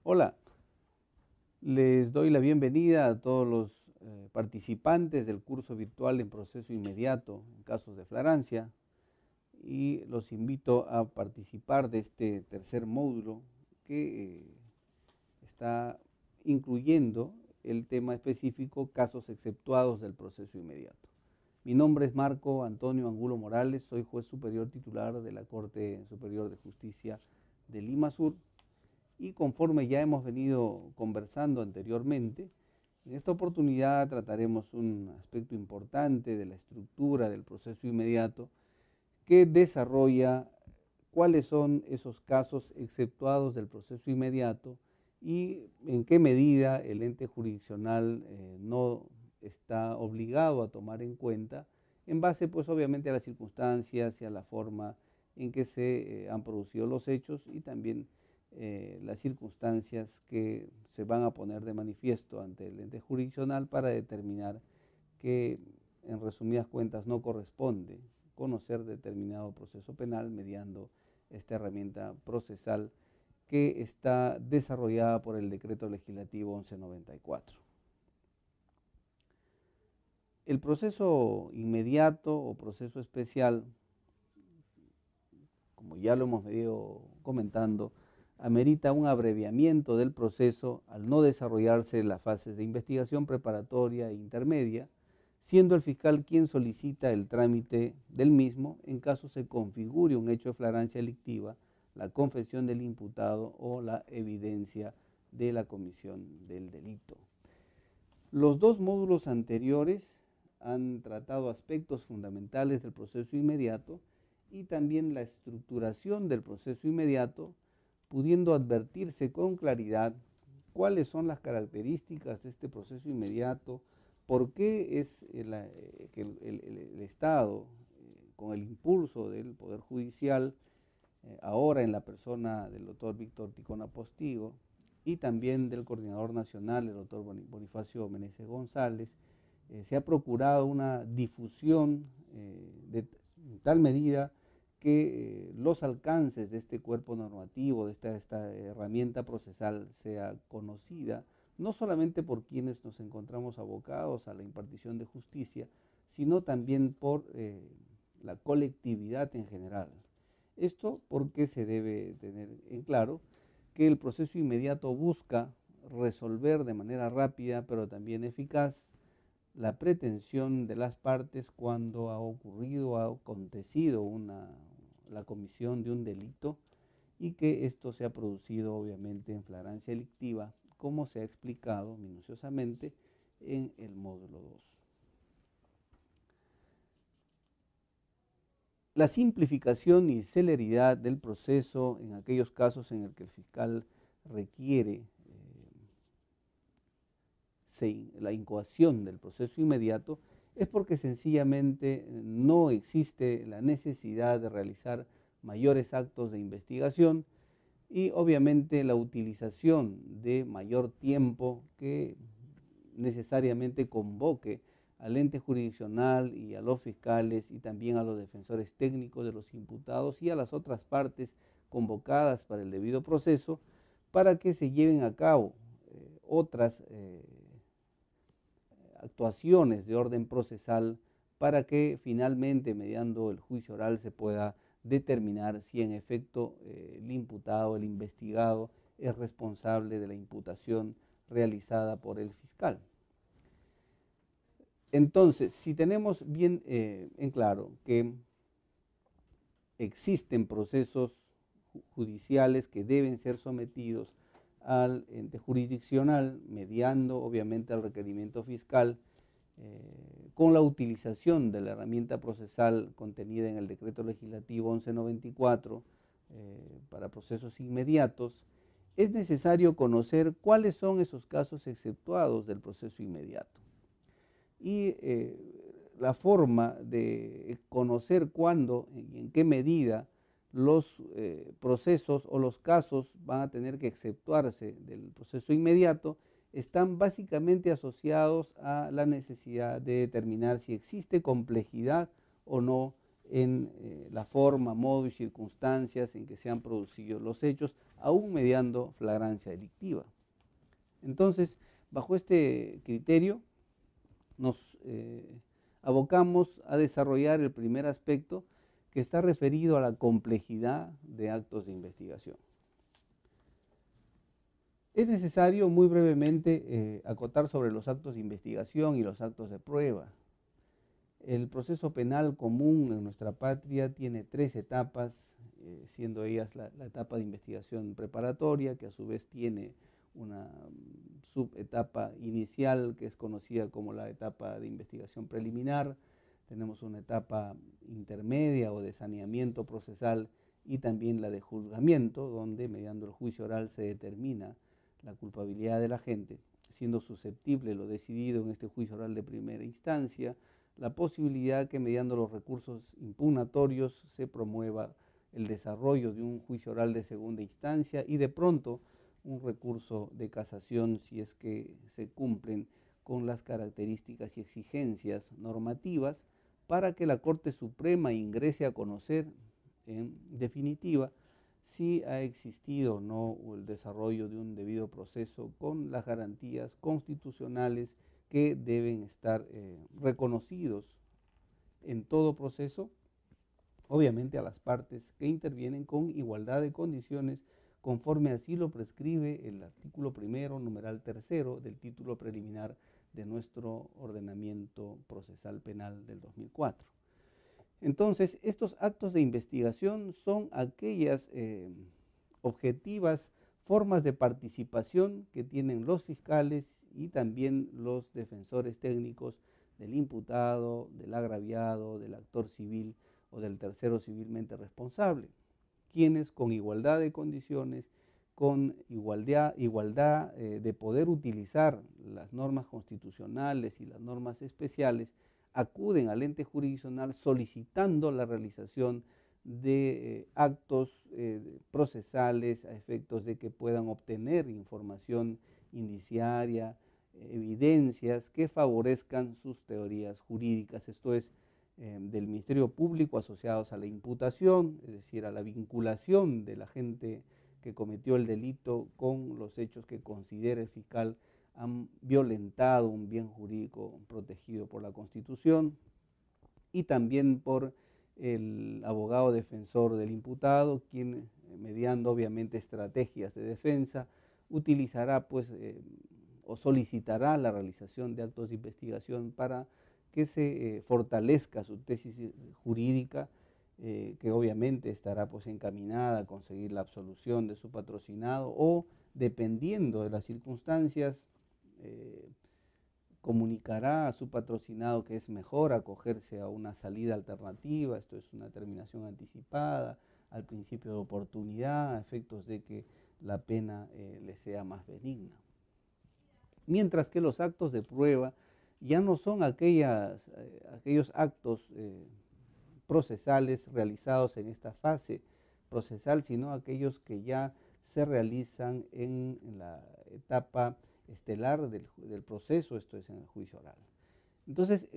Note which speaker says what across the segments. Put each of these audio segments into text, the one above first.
Speaker 1: Hola, les doy la bienvenida a todos los participantes del curso virtual en proceso inmediato en casos de flagrancia y los invito a participar de este tercer módulo que está incluyendo el tema específico casos exceptuados del proceso inmediato. Mi nombre es Marco Antonio Angulo Morales, soy juez superior titular de la Corte Superior de Justicia de Lima Sur. Y conforme ya hemos venido conversando anteriormente, en esta oportunidad trataremos un aspecto importante de la estructura del proceso inmediato que desarrolla cuáles son esos casos exceptuados del proceso inmediato y en qué medida el ente jurisdiccional no está obligado a tomar en cuenta en base pues obviamente a las circunstancias y a la forma en que se han producido los hechos y también las circunstancias que se van a poner de manifiesto ante el ente jurisdiccional para determinar que, en resumidas cuentas, no corresponde conocer determinado proceso penal mediando esta herramienta procesal que está desarrollada por el Decreto Legislativo 1194. El proceso inmediato o proceso especial, como ya lo hemos venido comentando, amerita un abreviamiento del proceso al no desarrollarse las fases de investigación preparatoria e intermedia, siendo el fiscal quien solicita el trámite del mismo en caso se configure un hecho de flagrancia delictiva, la confesión del imputado o la evidencia de la comisión del delito. Los dos módulos anteriores han tratado aspectos fundamentales del proceso inmediato y también la estructuración del proceso inmediato, pudiendo advertirse con claridad cuáles son las características de este proceso inmediato, por qué es que el Estado, con el impulso del Poder Judicial, ahora en la persona del doctor Víctor Ticona Postigo y también del coordinador nacional, el doctor Bonifacio Meneses González, se ha procurado una difusión de tal medida que los alcances de este cuerpo normativo, de esta herramienta procesal sea conocida, no solamente por quienes nos encontramos abocados a la impartición de justicia, sino también por la colectividad en general. Esto porque se debe tener en claro que el proceso inmediato busca resolver de manera rápida, pero también eficaz, la pretensión de las partes cuando ha ocurrido, ha acontecido la comisión de un delito y que esto se ha producido obviamente en flagrancia delictiva, como se ha explicado minuciosamente en el módulo 2. La simplificación y celeridad del proceso en aquellos casos en el que el fiscal requiere la incoación del proceso inmediato es porque sencillamente no existe la necesidad de realizar mayores actos de investigación y obviamente la utilización de mayor tiempo que necesariamente convoque al ente jurisdiccional y a los fiscales y también a los defensores técnicos de los imputados y a las otras partes convocadas para el debido proceso para que se lleven a cabo otras actuaciones de orden procesal para que finalmente, mediando el juicio oral, se pueda determinar si en efecto el imputado, el investigado, es responsable de la imputación realizada por el fiscal. Entonces, si tenemos bien en claro que existen procesos judiciales que deben ser sometidos al ente jurisdiccional, mediando obviamente al requerimiento fiscal, con la utilización de la herramienta procesal contenida en el Decreto Legislativo 1194 para procesos inmediatos, es necesario conocer cuáles son esos casos exceptuados del proceso inmediato. Y la forma de conocer cuándo y en qué medida los procesos o los casos van a tener que exceptuarse del proceso inmediato están básicamente asociados a la necesidad de determinar si existe complejidad o no en la forma, modo y circunstancias en que se han producido los hechos, aún mediando flagrancia delictiva. Entonces, bajo este criterio, nos abocamos a desarrollar el primer aspecto, que está referido a la complejidad de actos de investigación. Es necesario muy brevemente acotar sobre los actos de investigación y los actos de prueba. El proceso penal común en nuestra patria tiene 3 etapas, siendo ellas la etapa de investigación preparatoria, que a su vez tiene una subetapa inicial que es conocida como la etapa de investigación preliminar. Tenemos una etapa intermedia o de saneamiento procesal y también la de juzgamiento, donde mediante el juicio oral se determina la culpabilidad del agente, siendo susceptible lo decidido en este juicio oral de primera instancia, la posibilidad que mediante los recursos impugnatorios se promueva el desarrollo de un juicio oral de segunda instancia y de pronto un recurso de casación si es que se cumplen con las características y exigencias normativas para que la Corte Suprema ingrese a conocer, en definitiva, si ha existido o no el desarrollo de un debido proceso con las garantías constitucionales que deben estar reconocidos en todo proceso, obviamente a las partes que intervienen con igualdad de condiciones, conforme así lo prescribe el artículo 1, numeral 3 del título preliminar de nuestro ordenamiento procesal penal del 2004. Entonces, estos actos de investigación son aquellas objetivas formas de participación que tienen los fiscales y también los defensores técnicos del imputado, del agraviado, del actor civil o del tercero civilmente responsable, quienes con igualdad de condiciones, con igualdad de poder utilizar las normas constitucionales y las normas especiales, acuden al ente jurisdiccional solicitando la realización de actos procesales a efectos de que puedan obtener información indiciaria, evidencias que favorezcan sus teorías jurídicas, esto es, del Ministerio Público asociados a la imputación, es decir, a la vinculación del agente que cometió el delito con los hechos que considere el fiscal han violentado un bien jurídico protegido por la Constitución, y también por el abogado defensor del imputado, quien mediando obviamente estrategias de defensa utilizará o solicitará la realización de actos de investigación para que se fortalezca su tesis jurídica, que obviamente estará encaminada a conseguir la absolución de su patrocinado o, dependiendo de las circunstancias, comunicará a su patrocinado que es mejor acogerse a una salida alternativa, esto es una terminación anticipada, al principio de oportunidad, a efectos de que la pena le sea más benigna. Mientras que los actos de prueba ya no son aquellos actos procesales realizados en esta fase procesal, sino aquellos que ya se realizan en la etapa estelar del proceso, esto es en el juicio oral. Entonces,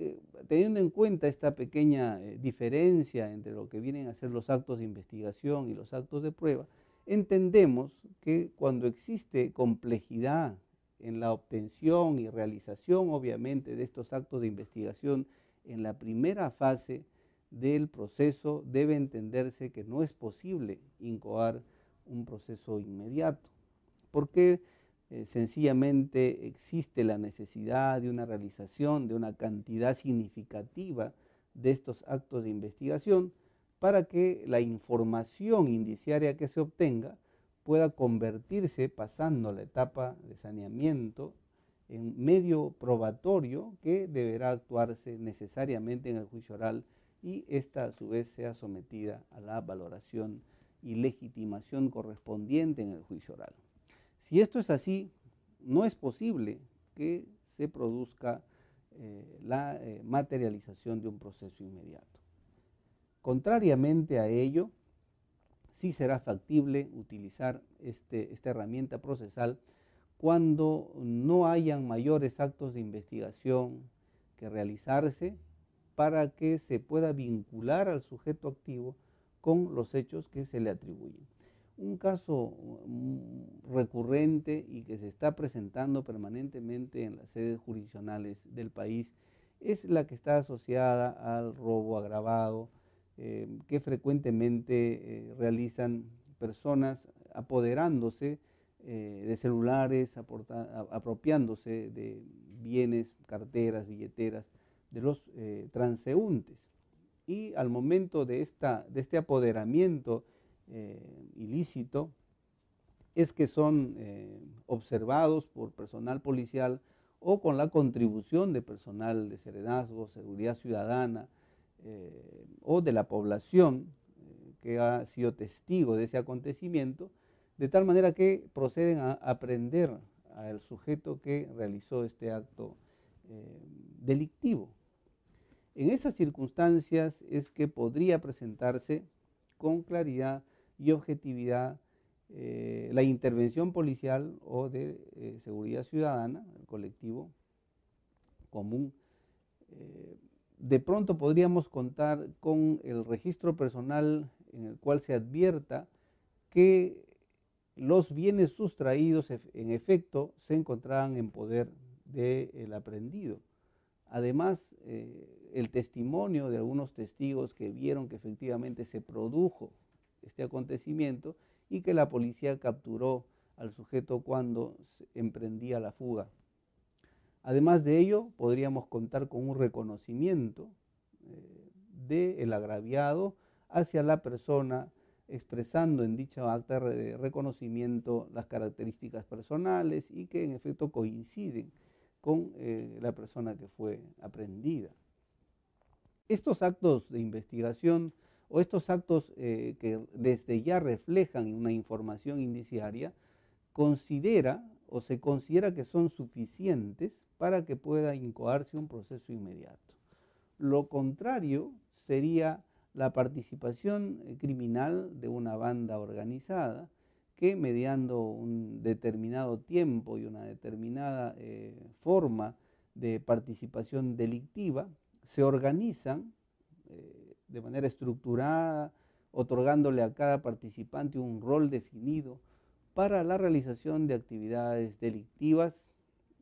Speaker 1: teniendo en cuenta esta pequeña diferencia entre lo que vienen a ser los actos de investigación y los actos de prueba, entendemos que cuando existe complejidad en la obtención y realización, obviamente, de estos actos de investigación en la primera fase del proceso, debe entenderse que no es posible incoar un proceso inmediato, porque sencillamente existe la necesidad de una realización de una cantidad significativa de estos actos de investigación para que la información indiciaria que se obtenga pueda convertirse, pasando la etapa de saneamiento, en medio probatorio que deberá actuarse necesariamente en el juicio oral, y esta a su vez sea sometida a la valoración y legitimación correspondiente en el juicio oral. Si esto es así, no es posible que se produzca la materialización de un proceso inmediato. Contrariamente a ello, sí será factible utilizar esta herramienta procesal cuando no hayan mayores actos de investigación que realizarse para que se pueda vincular al sujeto activo con los hechos que se le atribuyen. Un caso recurrente y que se está presentando permanentemente en las sedes jurisdiccionales del país es la que está asociada al robo agravado, que frecuentemente realizan personas apoderándose de celulares, apropiándose de bienes, carteras, billeteras de los transeúntes. Y al momento de este apoderamiento ilícito, es que son observados por personal policial o con la contribución de personal de Serenazgo, Seguridad Ciudadana o de la población que ha sido testigo de ese acontecimiento, de tal manera que proceden a aprehender al sujeto que realizó este acto delictivo. En esas circunstancias es que podría presentarse con claridad y objetividad la intervención policial o de seguridad ciudadana, el colectivo común. De pronto podríamos contar con el registro personal en el cual se advierta que los bienes sustraídos en efecto se encontraban en poder del aprehendido. Además, el testimonio de algunos testigos que vieron que efectivamente se produjo este acontecimiento y que la policía capturó al sujeto cuando emprendía la fuga. Además de ello, podríamos contar con un reconocimiento del agraviado hacia la persona, expresando en dicha acta de reconocimiento las características personales y que en efecto coinciden con la persona que fue aprehendida. Estos actos de investigación o estos actos que desde ya reflejan una información indiciaria, se considera que son suficientes para que pueda incoarse un proceso inmediato. Lo contrario sería la participación criminal de una banda organizada que mediando un determinado tiempo y una determinada forma de participación delictiva, se organizan de manera estructurada, otorgándole a cada participante un rol definido para la realización de actividades delictivas,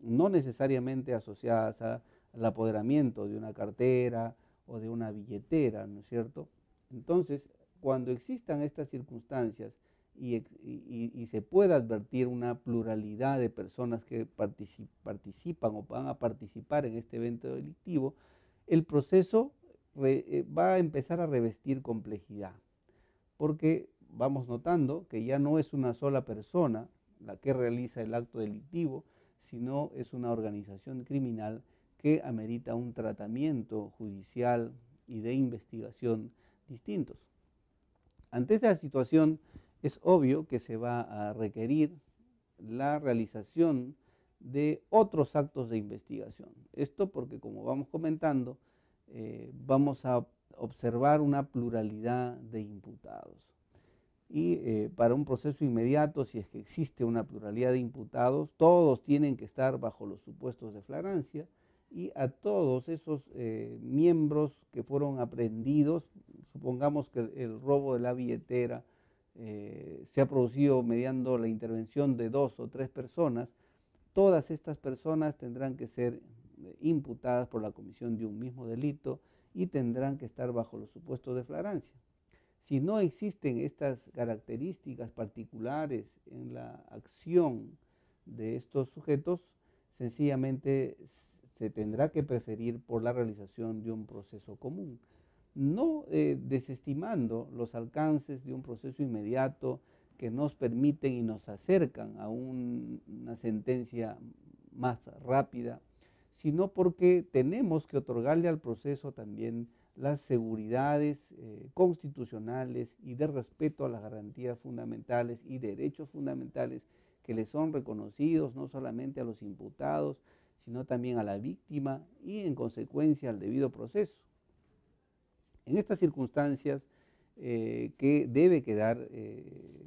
Speaker 1: no necesariamente asociadas al apoderamiento de una cartera o de una billetera, ¿no es cierto? Entonces, cuando existan estas circunstancias y se pueda advertir una pluralidad de personas que participan o van a participar en este evento delictivo, el proceso va a empezar a revestir complejidad, porque vamos notando que ya no es una sola persona la que realiza el acto delictivo, sino es una organización criminal que amerita un tratamiento judicial y de investigación distintos. Ante esta situación es obvio que se va a requerir la realización de otros actos de investigación. Esto porque, como vamos comentando, vamos a observar una pluralidad de imputados. Y para un proceso inmediato, si es que existe una pluralidad de imputados, todos tienen que estar bajo los supuestos de flagrancia y a todos esos miembros que fueron aprehendidos, supongamos que el robo de la billetera se ha producido mediante la intervención de 2 o 3 personas, todas estas personas tendrán que ser imputadas por la comisión de un mismo delito y tendrán que estar bajo los supuestos de flagrancia. Si no existen estas características particulares en la acción de estos sujetos, sencillamente se tendrá que preferir por la realización de un proceso común, no desestimando los alcances de un proceso inmediato que nos permiten y nos acercan a una sentencia más rápida, sino porque tenemos que otorgarle al proceso también las seguridades constitucionales y de respeto a las garantías fundamentales y derechos fundamentales que le son reconocidos no solamente a los imputados, sino también a la víctima y en consecuencia al debido proceso. En estas circunstancias que debe quedar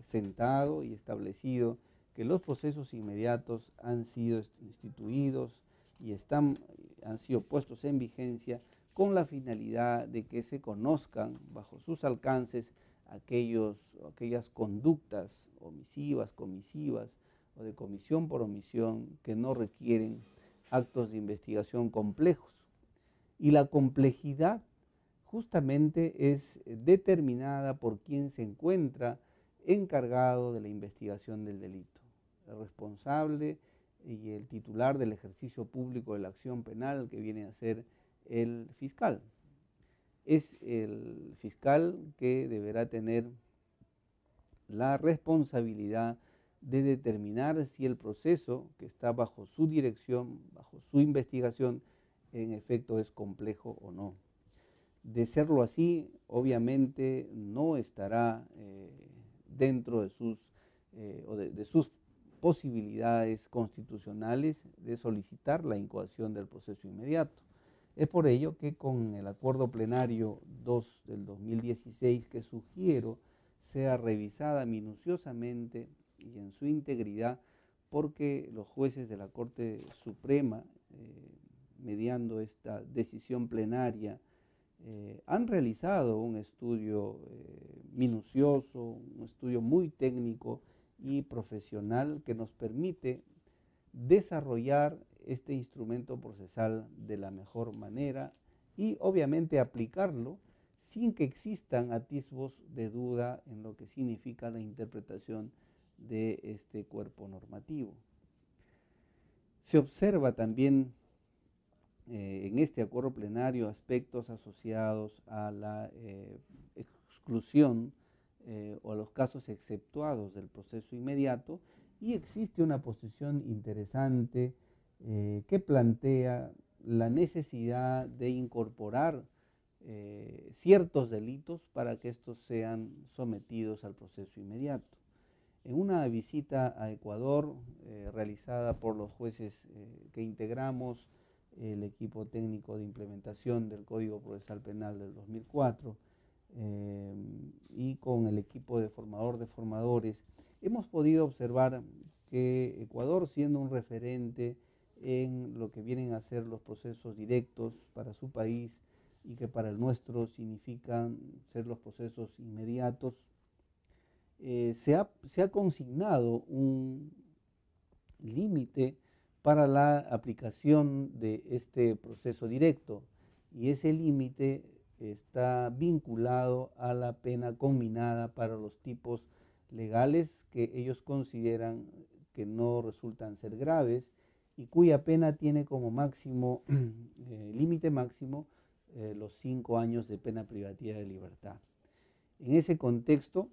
Speaker 1: sentado y establecido que los procesos inmediatos han sido instituidos y han sido puestos en vigencia con la finalidad de que se conozcan bajo sus alcances aquellas conductas omisivas, comisivas o de comisión por omisión que no requieren actos de investigación complejos. Y la complejidad justamente es determinada por quien se encuentra encargado de la investigación del delito. El responsable y el titular del ejercicio público de la acción penal, que viene a ser el fiscal. Es el fiscal que deberá tener la responsabilidad de determinar si el proceso que está bajo su dirección, bajo su investigación, en efecto es complejo o no. De serlo así, obviamente no estará dentro de sus posibilidades constitucionales de solicitar la incoación del proceso inmediato. Es por ello que con el acuerdo plenario 2 del 2016 que sugiero sea revisada minuciosamente y en su integridad, porque los jueces de la Corte Suprema, mediando esta decisión plenaria, han realizado un estudio minucioso, un estudio muy técnico y profesional que nos permite desarrollar este instrumento procesal de la mejor manera y obviamente aplicarlo sin que existan atisbos de duda en lo que significa la interpretación de este cuerpo normativo. Se observa también en este acuerdo plenario aspectos asociados a la exclusión o a los casos exceptuados del proceso inmediato, y existe una posición interesante que plantea la necesidad de incorporar ciertos delitos para que estos sean sometidos al proceso inmediato. En una visita a Ecuador realizada por los jueces que integramos el equipo técnico de implementación del Código Procesal Penal del 2004 y con el equipo de formadores, hemos podido observar que Ecuador, siendo un referente en lo que vienen a ser los procesos directos para su país y que para el nuestro significan ser los procesos inmediatos, se ha consignado un límite para la aplicación de este proceso directo, y ese límite está vinculado a la pena conminada para los tipos legales que ellos consideran que no resultan ser graves y cuya pena tiene como máximo, límite máximo, los 5 años de pena privativa de libertad. En ese contexto,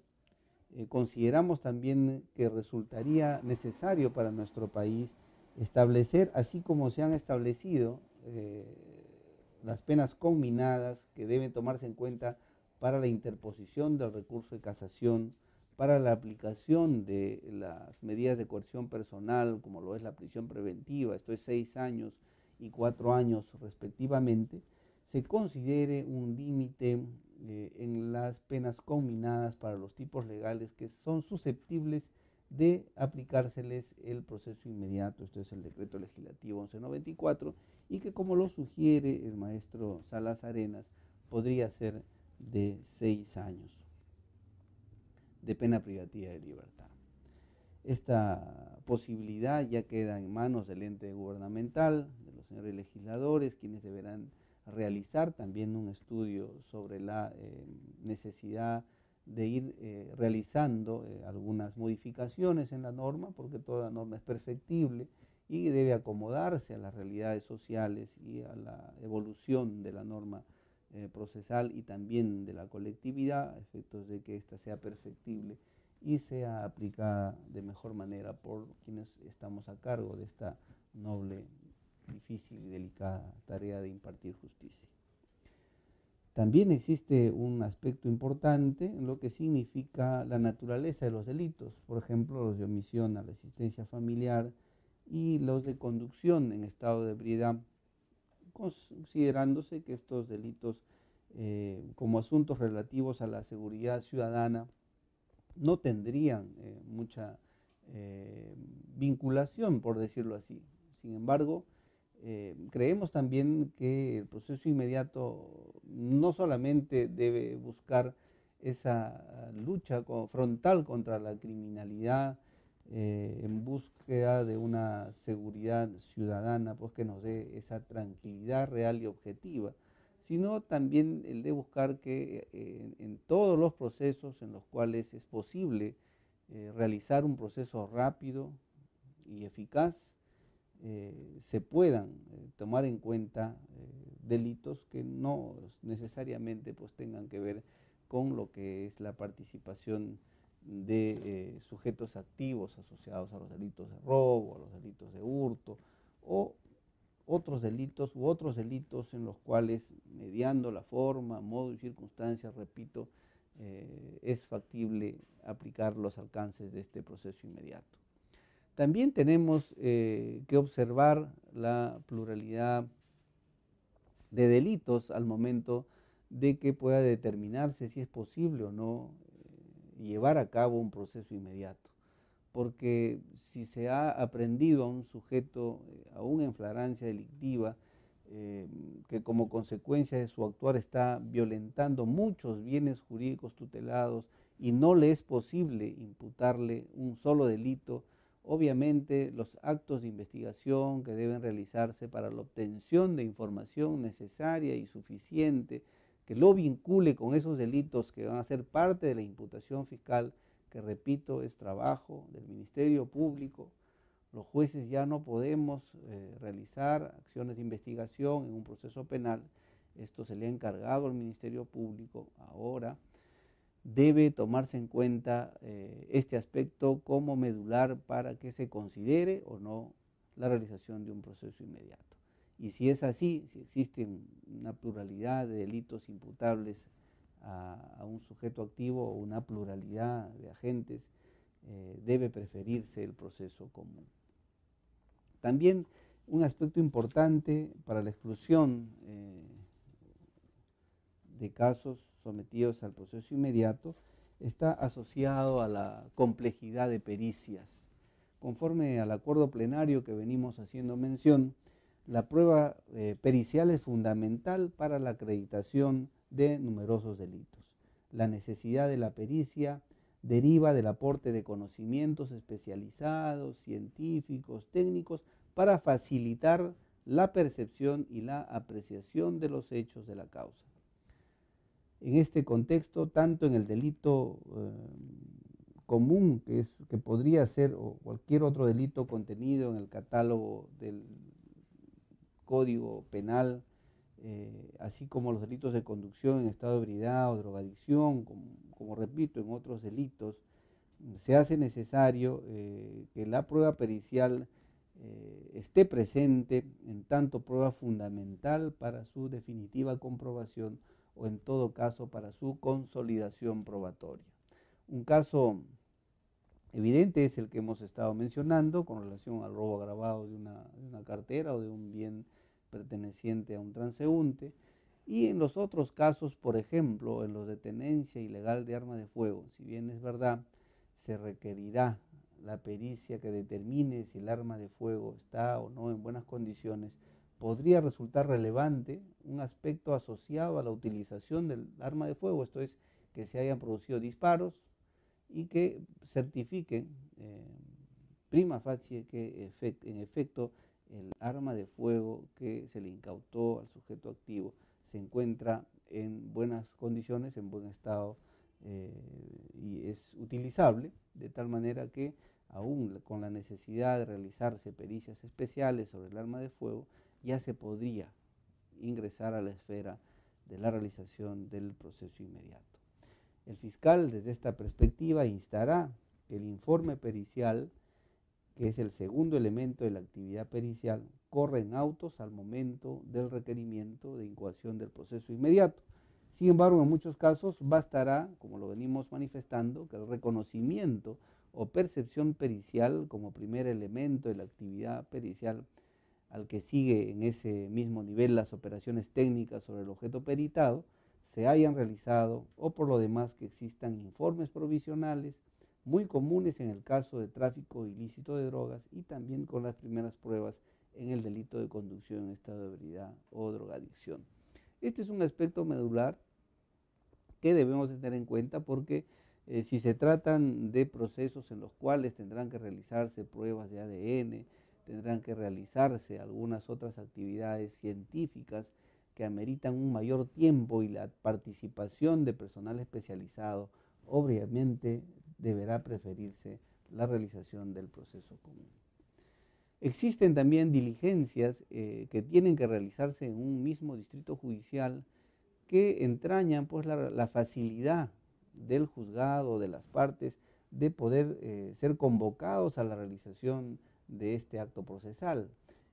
Speaker 1: consideramos también que resultaría necesario para nuestro país establecer, así como se han establecido las penas conminadas que deben tomarse en cuenta para la interposición del recurso de casación, para la aplicación de las medidas de coerción personal, como lo es la prisión preventiva, esto es 6 años y 4 años respectivamente, se considere un límite en las penas conminadas para los tipos legales que son susceptibles de aplicárseles el proceso inmediato. Esto es el decreto legislativo 1194, y que, como lo sugiere el maestro Salas Arenas, podría ser de 6 años de pena privativa de libertad. Esta posibilidad ya queda en manos del ente gubernamental, de los señores legisladores, quienes deberán realizar también un estudio sobre la necesidad de ir realizando algunas modificaciones en la norma, porque toda norma es perfectible y debe acomodarse a las realidades sociales y a la evolución de la norma procesal y también de la colectividad, a efectos de que ésta sea perfectible y sea aplicada de mejor manera por quienes estamos a cargo de esta noble, difícil y delicada tarea de impartir justicia. También existe un aspecto importante en lo que significa la naturaleza de los delitos, por ejemplo, los de omisión a la asistencia familiar y los de conducción en estado de ebriedad, considerándose que estos delitos, como asuntos relativos a la seguridad ciudadana, no tendrían mucha vinculación, por decirlo así. Sin embargo, Creemos también que el proceso inmediato no solamente debe buscar esa lucha frontal contra la criminalidad, en búsqueda de una seguridad ciudadana, pues que nos dé esa tranquilidad real y objetiva, sino también el de buscar que en todos los procesos en los cuales es posible realizar un proceso rápido y eficaz, se puedan tomar en cuenta delitos que no necesariamente pues tengan que ver con lo que es la participación de sujetos activos asociados a los delitos de robo, a los delitos de hurto o otros delitos u otros delitos en los cuales, mediando la forma, modo y circunstancias, repito, es factible aplicar los alcances de este proceso inmediato. También tenemos que observar la pluralidad de delitos al momento de que pueda determinarse si es posible o no llevar a cabo un proceso inmediato. Porque si se ha aprendido a un sujeto, aún en flagrancia delictiva, que como consecuencia de su actuar está violentando muchos bienes jurídicos tutelados y no le es posible imputarle un solo delito, obviamente los actos de investigación que deben realizarse para la obtención de información necesaria y suficiente que lo vincule con esos delitos que van a ser parte de la imputación fiscal, que repito, es trabajo del Ministerio Público. Los jueces ya no podemos realizar acciones de investigación en un proceso penal. Esto se le ha encargado al Ministerio Público. Ahora debe tomarse en cuenta este aspecto como medular para que se considere o no la realización de un proceso inmediato. Y si es así, si existe una pluralidad de delitos imputables a un sujeto activo o una pluralidad de agentes, debe preferirse el proceso común. También un aspecto importante para la exclusión de casos sometidos al proceso inmediato está asociado a la complejidad de pericias. Conforme al acuerdo plenario que venimos haciendo mención, la prueba pericial es fundamental para la acreditación de numerosos delitos. La necesidad de la pericia deriva del aporte de conocimientos especializados, científicos, técnicos, para facilitar la percepción y la apreciación de los hechos de la causa. En este contexto, tanto en el delito común, que podría ser, o cualquier otro delito contenido en el catálogo del Código Penal, así como los delitos de conducción en estado de ebriedad o drogadicción, como repito, en otros delitos, se hace necesario que la prueba pericial esté presente en tanto prueba fundamental para su definitiva comprobación o en todo caso para su consolidación probatoria. Un caso evidente es el que hemos estado mencionando con relación al robo agravado de una cartera o de un bien perteneciente a un transeúnte, y en los otros casos, por ejemplo, en los de tenencia ilegal de arma de fuego, si bien es verdad, se requerirá la pericia que determine si el arma de fuego está o no en buenas condiciones, podría resultar relevante un aspecto asociado a la utilización del arma de fuego, esto es, que se hayan producido disparos y que certifiquen prima facie que en efecto el arma de fuego que se le incautó al sujeto activo se encuentra en buenas condiciones, en buen estado, y es utilizable, de tal manera que aún con la necesidad de realizarse pericias especiales sobre el arma de fuego, ya se podría ingresar a la esfera de la realización del proceso inmediato. El fiscal, desde esta perspectiva, instará que el informe pericial, que es el segundo elemento de la actividad pericial, corre en autos al momento del requerimiento de incoación del proceso inmediato. Sin embargo, en muchos casos bastará, como lo venimos manifestando, que el reconocimiento o percepción pericial como primer elemento de la actividad pericial, al que sigue en ese mismo nivel las operaciones técnicas sobre el objeto peritado, se hayan realizado, o por lo demás que existan informes provisionales, muy comunes en el caso de tráfico ilícito de drogas y también con las primeras pruebas en el delito de conducción en estado de ebriedad o drogadicción. Este es un aspecto medular que debemos tener en cuenta porque si se tratan de procesos en los cuales tendrán que realizarse pruebas de ADN, tendrán que realizarse algunas otras actividades científicas que ameritan un mayor tiempo y la participación de personal especializado, obviamente deberá preferirse la realización del proceso común. Existen también diligencias que tienen que realizarse en un mismo distrito judicial que entrañan pues la facilidad del juzgado, de las partes, de poder ser convocados a la realización de este acto procesal.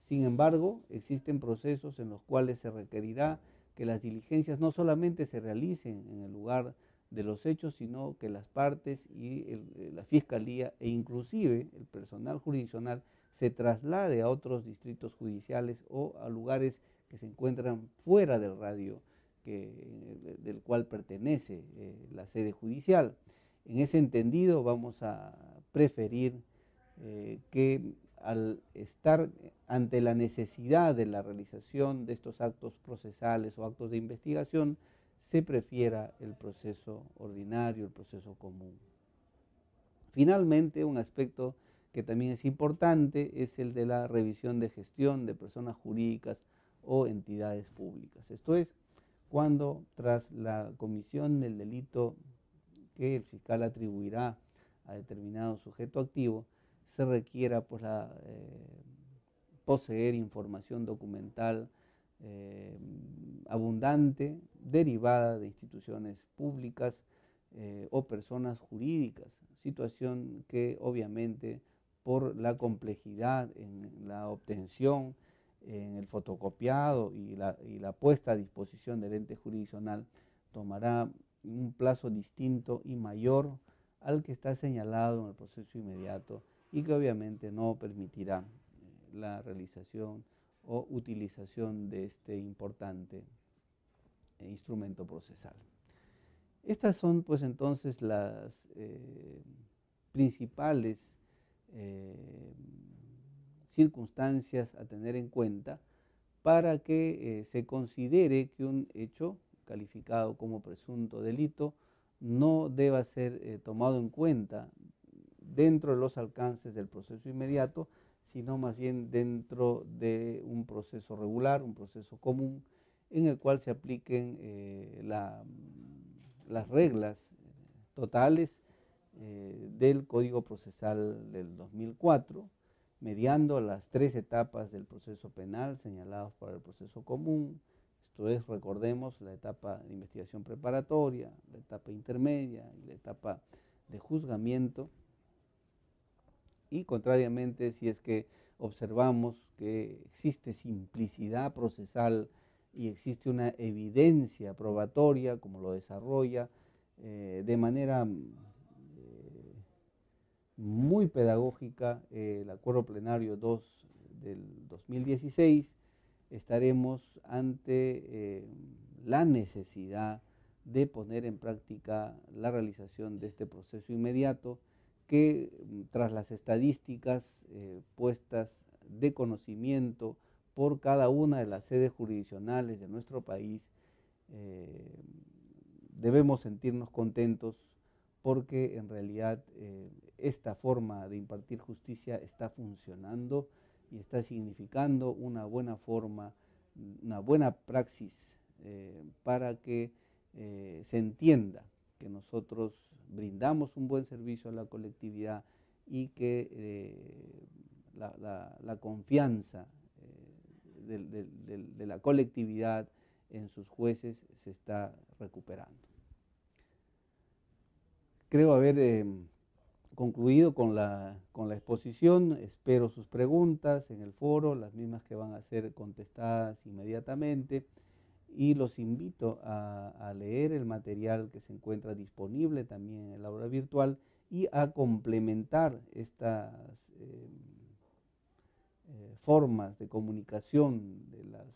Speaker 1: Sin embargo, existen procesos en los cuales se requerirá que las diligencias no solamente se realicen en el lugar de los hechos, sino que las partes y la fiscalía e inclusive el personal jurisdiccional se traslade a otros distritos judiciales o a lugares que se encuentran fuera del radio del cual pertenece la sede judicial. En ese entendido vamos a preferir que al estar ante la necesidad de la realización de estos actos procesales o actos de investigación, se prefiera el proceso ordinario, el proceso común. Finalmente, un aspecto que también es importante es el de la revisión de gestión de personas jurídicas o entidades públicas. Esto es, cuando tras la comisión del delito que el fiscal atribuirá a determinado sujeto activo, se requiera pues, poseer información documental abundante derivada de instituciones públicas o personas jurídicas, situación que obviamente por la complejidad en la obtención, en el fotocopiado y la puesta a disposición del ente jurisdiccional tomará un plazo distinto y mayor al que está señalado en el proceso inmediato y que obviamente no permitirá la realización o utilización de este importante instrumento procesal. Estas son pues entonces las principales circunstancias a tener en cuenta para que se considere que un hecho calificado como presunto delito no deba ser tomado en cuenta dentro de los alcances del proceso inmediato, sino más bien dentro de un proceso regular, un proceso común, en el cual se apliquen las reglas totales del Código Procesal del 2004, mediando las 3 etapas del proceso penal señalados para el proceso común. Esto es, recordemos, la etapa de investigación preparatoria, la etapa intermedia y la etapa de juzgamiento. Y contrariamente, si es que observamos que existe simplicidad procesal y existe una evidencia probatoria, como lo desarrolla de manera muy pedagógica el Acuerdo Plenario 2 del 2016, estaremos ante la necesidad de poner en práctica la realización de este proceso inmediato que tras las estadísticas puestas de conocimiento por cada una de las sedes jurisdiccionales de nuestro país, debemos sentirnos contentos porque en realidad esta forma de impartir justicia está funcionando y está significando una buena forma, una buena praxis para que se entienda que nosotros brindamos un buen servicio a la colectividad y que la confianza de la colectividad en sus jueces se está recuperando. Creo haber concluido con la exposición. Espero sus preguntas en el foro, las mismas que van a ser contestadas inmediatamente. Y los invito a leer el material que se encuentra disponible también en el aula virtual y a complementar estas formas de comunicación de las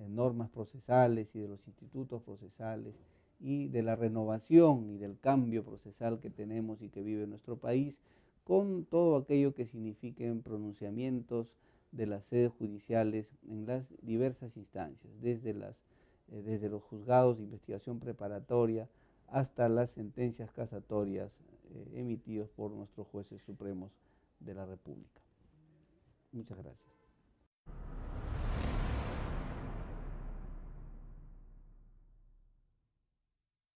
Speaker 1: normas procesales y de los institutos procesales y de la renovación y del cambio procesal que tenemos y que vive nuestro país, con todo aquello que signifiquen pronunciamientos de las sedes judiciales en las diversas instancias, desde los juzgados de investigación preparatoria hasta las sentencias casatorias emitidas por nuestros jueces supremos de la República. Muchas gracias.